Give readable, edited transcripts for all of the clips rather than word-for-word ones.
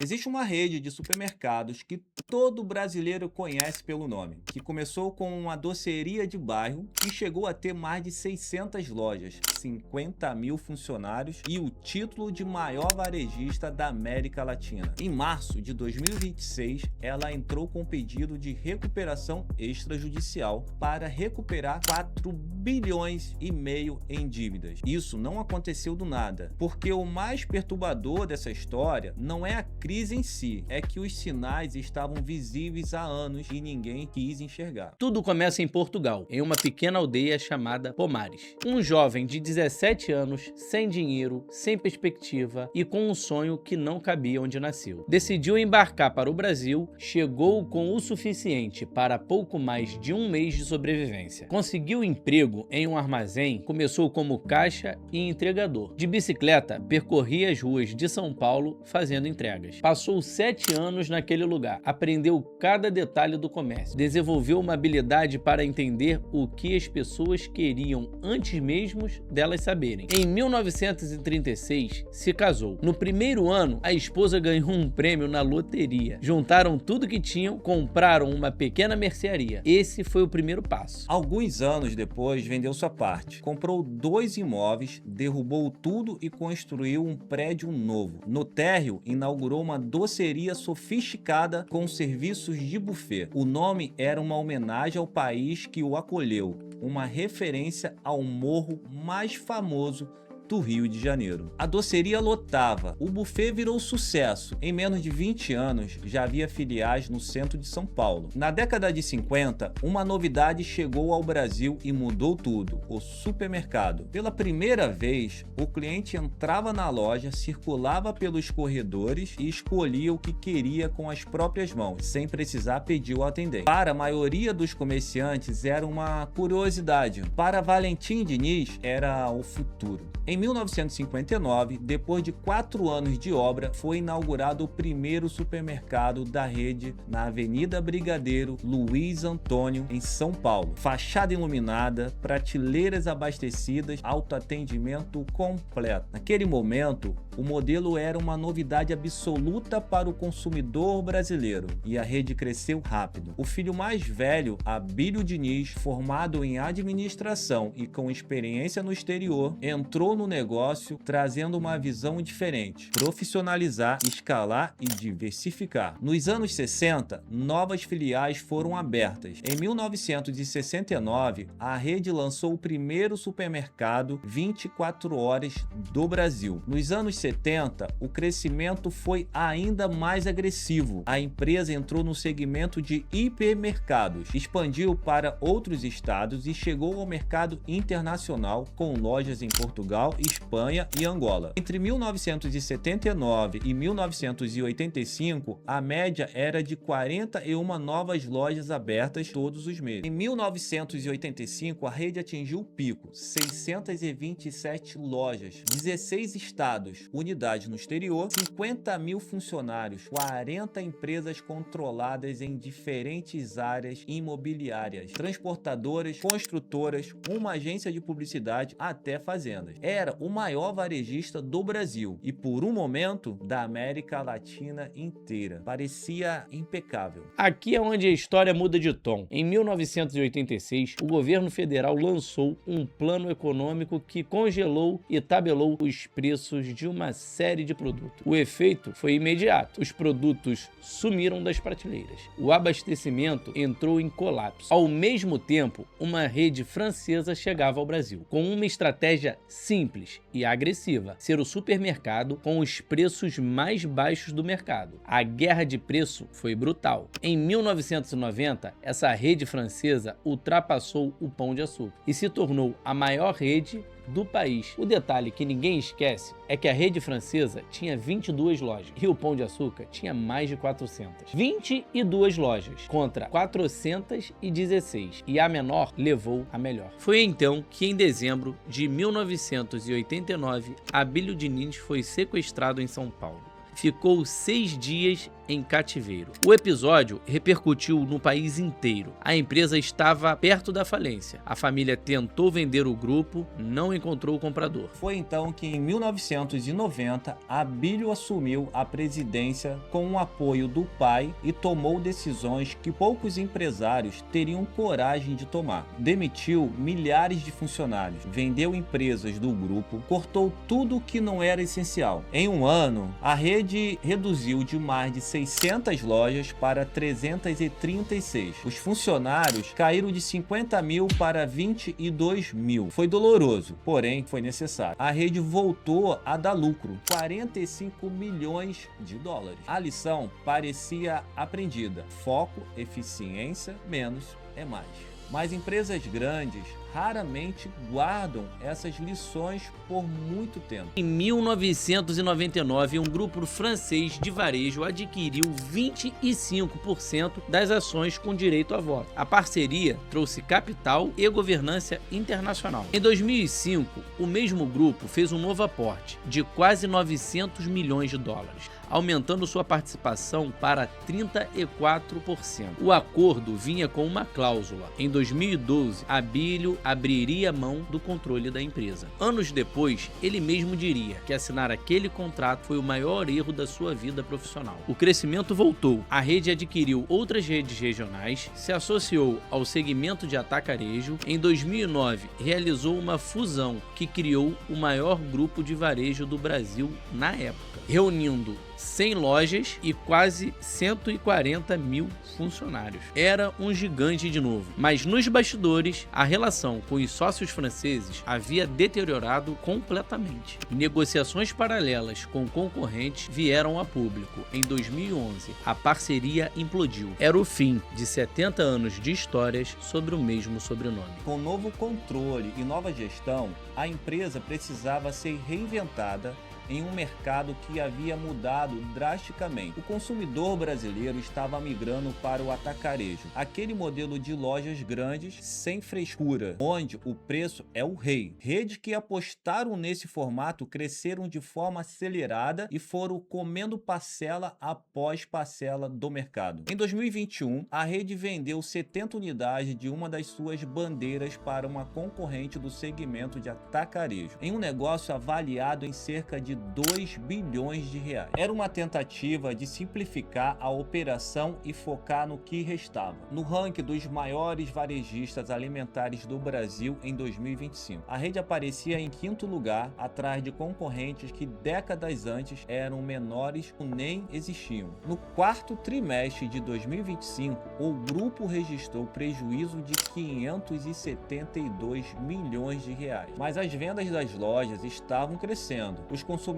Existe uma rede de supermercados que todo brasileiro conhece pelo nome, que começou com uma doceria de bairro e chegou a ter mais de 600 lojas, 50 mil funcionários e o título de maior varejista da América Latina. Em março de 2026, ela entrou com pedido de recuperação extrajudicial para recuperar 4,5 bilhões em dívidas. Isso não aconteceu do nada, porque o mais perturbador dessa história não é a crise em si, é que os sinais estavam visíveis há anos e ninguém quis enxergar. Tudo começa em Portugal, em uma pequena aldeia chamada Pomares. Um jovem de 17 anos, sem dinheiro, sem perspectiva e com um sonho que não cabia onde nasceu. Decidiu embarcar para o Brasil, chegou com o suficiente para pouco mais de um mês de sobrevivência. Conseguiu emprego em um armazém, começou como caixa e entregador. De bicicleta, percorria as ruas de São Paulo fazendo entregas. Passou 7 anos naquele lugar, aprendeu cada detalhe do comércio, desenvolveu uma habilidade para entender o que as pessoas queriam antes mesmo delas saberem. Em 1936, se casou. No primeiro ano, a esposa ganhou um prêmio na loteria. Juntaram tudo que tinham, compraram uma pequena mercearia. Esse foi o primeiro passo. Alguns anos depois, vendeu sua parte. Comprou 2 imóveis, derrubou tudo e construiu um prédio novo. No térreo, inaugurou uma doceria sofisticada com serviços de buffet. O nome era uma homenagem ao país que o acolheu, uma referência ao morro mais famoso do Rio de Janeiro. A doceria lotava, o buffet virou sucesso. Em menos de 20 anos, já havia filiais no centro de São Paulo. Na década de 50, uma novidade chegou ao Brasil e mudou tudo: o supermercado. Pela primeira vez, o cliente entrava na loja, circulava pelos corredores e escolhia o que queria com as próprias mãos, sem precisar pedir ao atendente. Para a maioria dos comerciantes, era uma curiosidade. Para Valentim Diniz, era o futuro. Em 1959, depois de 4 anos de obra, foi inaugurado o primeiro supermercado da rede na Avenida Brigadeiro Luiz Antônio, em São Paulo. Fachada iluminada, prateleiras abastecidas, autoatendimento completo. Naquele momento, o modelo era uma novidade absoluta para o consumidor brasileiro e a rede cresceu rápido. O filho mais velho, Abílio Diniz, formado em administração e com experiência no exterior, entrou no negócio trazendo uma visão diferente: profissionalizar, escalar e diversificar. Nos anos 60, novas filiais foram abertas. Em 1969, a rede lançou o primeiro supermercado 24 horas do Brasil. Nos anos 70, o crescimento foi ainda mais agressivo. A empresa entrou no segmento de hipermercados, expandiu para outros estados e chegou ao mercado internacional com lojas em Portugal, Espanha e Angola. Entre 1979 e 1985, a média era de 41 novas lojas abertas todos os meses. Em 1985, a rede atingiu o pico: 627 lojas, 16 estados, unidades no exterior, 50 mil funcionários, 40 empresas controladas em diferentes áreas imobiliárias, transportadoras, construtoras, uma agência de publicidade, até fazendas. Era o maior varejista do Brasil e, por um momento, da América Latina inteira. Parecia impecável. Aqui é onde a história muda de tom. Em 1986, o governo federal lançou um plano econômico que congelou e tabelou os preços de uma série de produtos. O efeito foi imediato. Os produtos sumiram das prateleiras. O abastecimento entrou em colapso. Ao mesmo tempo, uma rede francesa chegava ao Brasil, com uma estratégia simples e agressiva: ser o supermercado com os preços mais baixos do mercado. A guerra de preço foi brutal. Em 1990, essa rede francesa ultrapassou o Pão de Açúcar e se tornou a maior rede do país. O detalhe que ninguém esquece é que a rede francesa tinha 22 lojas e o Pão de Açúcar tinha mais de 400. 22 lojas contra 416 e a menor levou a melhor. Foi então que, em dezembro de 1989, Abílio Diniz foi sequestrado em São Paulo. Ficou 6 dias em cativeiro. O episódio repercutiu no país inteiro. A empresa estava perto da falência. A família tentou vender o grupo, não encontrou o comprador. Foi então que em 1990, Abílio assumiu a presidência com o apoio do pai e tomou decisões que poucos empresários teriam coragem de tomar. Demitiu milhares de funcionários, vendeu empresas do grupo, cortou tudo que não era essencial. Em um ano, a rede reduziu de mais de 600 lojas para 336. Os funcionários caíram de 50 mil para 22 mil. Foi doloroso, porém foi necessário. A rede voltou a dar lucro, 45 milhões de dólares. A lição parecia aprendida: foco, eficiência, menos é mais. Mas empresas grandes raramente guardam essas lições por muito tempo. Em 1999, um grupo francês de varejo adquiriu 25% das ações com direito a voto. A parceria trouxe capital e governança internacional. Em 2005, o mesmo grupo fez um novo aporte de quase 900 milhões de dólares, aumentando sua participação para 34%. O acordo vinha com uma cláusula. Em 2012, Abílio abriria mão do controle da empresa. Anos depois, ele mesmo diria que assinar aquele contrato foi o maior erro da sua vida profissional. O crescimento voltou. A rede adquiriu outras redes regionais, se associou ao segmento de atacarejo. Em 2009, realizou uma fusão que criou o maior grupo de varejo do Brasil na época, reunindo 100 lojas e quase 140 mil funcionários. Era um gigante de novo, mas nos bastidores, a relação com os sócios franceses havia deteriorado completamente. Negociações paralelas com concorrentes vieram a público. Em 2011, a parceria implodiu. Era o fim de 70 anos de histórias sobre o mesmo sobrenome. Com novo controle e nova gestão, a empresa precisava ser reinventada em um mercado que havia mudado drasticamente. O consumidor brasileiro estava migrando para o atacarejo, aquele modelo de lojas grandes, sem frescura, onde o preço é o rei. Redes que apostaram nesse formato cresceram de forma acelerada e foram comendo parcela após parcela do mercado. Em 2021, a rede vendeu 70 unidades de uma das suas bandeiras para uma concorrente do segmento de atacarejo, em um negócio avaliado em cerca de 2 bilhões de reais. Era uma tentativa de simplificar a operação e focar no que restava. No ranking dos maiores varejistas alimentares do Brasil em 2025, a rede aparecia em 5º lugar, atrás de concorrentes que décadas antes eram menores ou nem existiam. No 4º trimestre de 2025, o grupo registrou prejuízo de 572 milhões de reais. Mas as vendas das lojas estavam crescendo. Os consumidores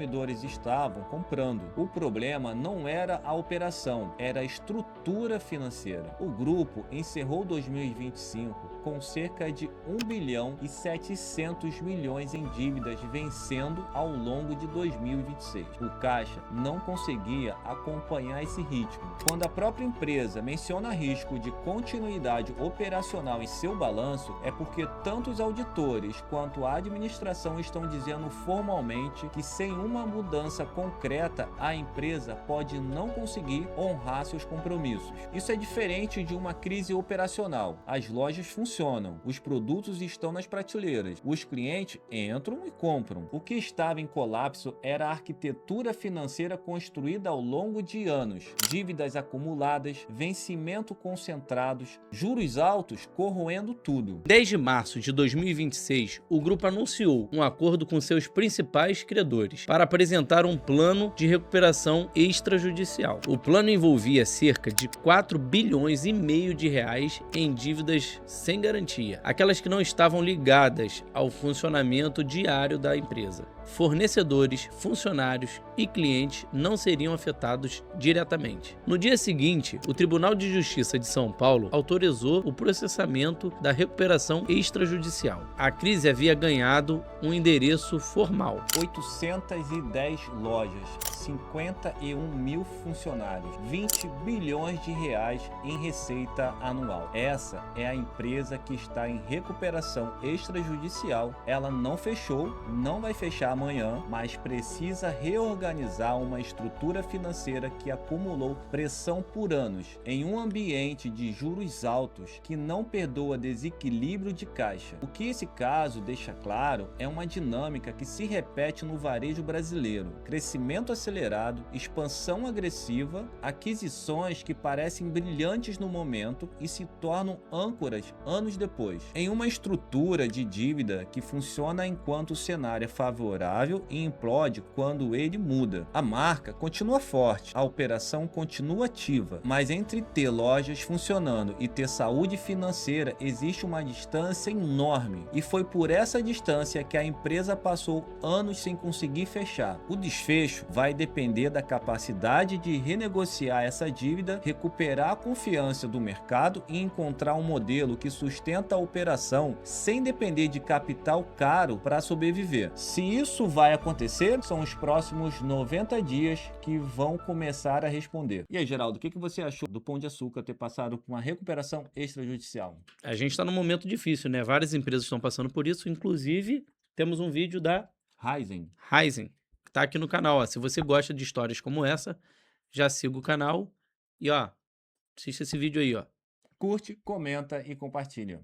estavam comprando. O problema não era a operação, era a estrutura financeira. O grupo encerrou 2025 com cerca de 1 bilhão e 700 milhões em dívidas, vencendo ao longo de 2026. O caixa não conseguia acompanhar esse ritmo. Quando a própria empresa menciona risco de continuidade operacional em seu balanço, é porque tanto os auditores quanto a administração estão dizendo formalmente que sem uma mudança concreta, a empresa pode não conseguir honrar seus compromissos. Isso é diferente de uma crise operacional. As lojas funcionam, os produtos estão nas prateleiras, os clientes entram e compram. O que estava em colapso era a arquitetura financeira construída ao longo de anos, dívidas acumuladas, vencimento concentrados, juros altos corroendo tudo. 10 de março de 2026, o grupo anunciou um acordo com seus principais credores para apresentar um plano de recuperação extrajudicial. O plano envolvia cerca de 4 bilhões e meio de reais em dívidas sem garantia, aquelas que não estavam ligadas ao funcionamento diário da empresa. Fornecedores, funcionários e clientes não seriam afetados diretamente. No dia seguinte, o Tribunal de Justiça de São Paulo autorizou o processamento da recuperação extrajudicial. A crise havia ganhado um endereço formal. 810 lojas, 51 mil funcionários, 20 bilhões de reais em receita anual. Essa é a empresa que está em recuperação extrajudicial. Ela não fechou, não vai fechar amanhã, mas precisa reorganizar uma estrutura financeira que acumulou pressão por anos em um ambiente de juros altos que não perdoa desequilíbrio de caixa. O que esse caso deixa claro é uma dinâmica que se repete no varejo brasileiro: crescimento acelerado, expansão agressiva, aquisições que parecem brilhantes no momento e se tornam âncoras anos depois, em uma estrutura de dívida que funciona enquanto o cenário é favorável e implode quando ele muda. A marca continua forte, a operação continua ativa, mas entre ter lojas funcionando e ter saúde financeira existe uma distância enorme, e foi por essa distância que a empresa passou anos sem conseguir fechar. O desfecho vai depender da capacidade de renegociar essa dívida, recuperar a confiança do mercado e encontrar um modelo que sustenta a operação sem depender de capital caro para sobreviver. Se isso vai acontecer, são os próximos 90 dias que vão começar a responder. E aí, Geraldo, o que você achou do Pão de Açúcar ter passado por uma recuperação extrajudicial? A gente está num momento difícil, né? Várias empresas estão passando por isso, inclusive temos um vídeo da Raizen, que tá aqui no canal, ó. Se você gosta de histórias como essa, já siga o canal e, ó, assista esse vídeo aí, ó. curte, comenta e compartilha.